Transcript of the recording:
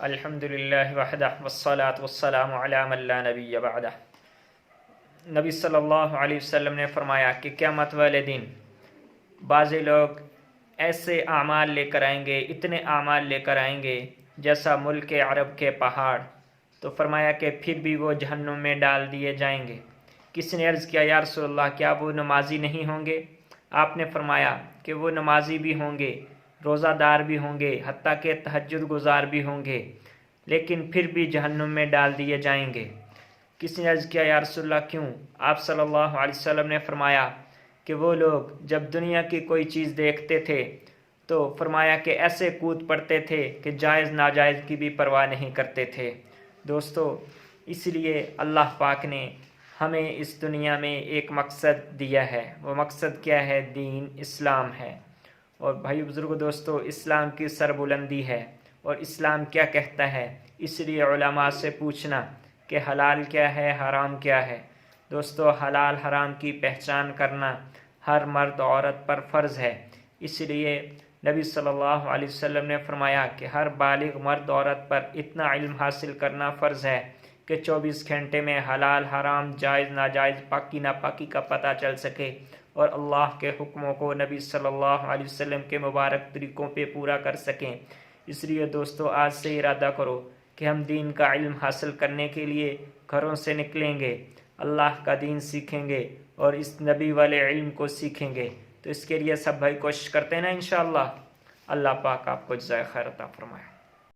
الحمدللہ وحدہ والصلاة والسلام علی من لا نبی بعدہ۔ نبی صلی اللہ علیہ وسلم نے فرمایا کہ قیامت والے دن بعض لوگ ایسے اعمال لے کر آئیں گے، اتنے اعمال لے کر آئیں گے جیسا ملک عرب کے پہاڑ، تو فرمایا کہ پھر بھی وہ جہنم میں ڈال دیے جائیں گے۔ کسی نے عرض کیا یا رسول اللہ کیا وہ نمازی نہیں ہوں گے؟ آپ نے فرمایا کہ وہ نمازی بھی ہوں گے، روزہ دار بھی ہوں گے، حتیٰ کہ تہجد گزار بھی ہوں گے، لیکن پھر بھی جہنم میں ڈال دیے جائیں گے۔ کسی نے عرض کیا یا رسول اللہ کیوں؟ آپ صلی اللہ علیہ وسلم نے فرمایا کہ وہ لوگ جب دنیا کی کوئی چیز دیکھتے تھے تو فرمایا کہ ایسے کود پڑتے تھے کہ جائز ناجائز کی بھی پرواہ نہیں کرتے تھے۔ دوستو، اس لیے اللہ پاک نے ہمیں اس دنیا میں ایک مقصد دیا ہے، وہ مقصد کیا ہے؟ دین اسلام ہے۔ اور بھائی بزرگ دوستو، اسلام کی سربلندی ہے، اور اسلام کیا کہتا ہے، اس لیے علماء سے پوچھنا کہ حلال کیا ہے، حرام کیا ہے۔ دوستو، حلال حرام کی پہچان کرنا ہر مرد عورت پر فرض ہے۔ اس لیے نبی صلی اللہ علیہ وسلم نے فرمایا کہ ہر بالغ مرد عورت پر اتنا علم حاصل کرنا فرض ہے کہ 24 گھنٹے میں حلال حرام جائز ناجائز پاکی ناپاکی کا پتہ چل سکے، اور اللہ کے حکموں کو نبی صلی اللہ علیہ وسلم کے مبارک طریقوں پہ پورا کر سکیں۔ اس لیے دوستو، آج سے ارادہ کرو کہ ہم دین کا علم حاصل کرنے کے لیے گھروں سے نکلیں گے، اللہ کا دین سیکھیں گے اور اس نبی والے علم کو سیکھیں گے۔ تو اس کے لیے سب بھائی کوشش کرتے ہیں نا انشاءاللہ۔ اللہ پاک آپ کو جزائے خیر عطا فرمائے۔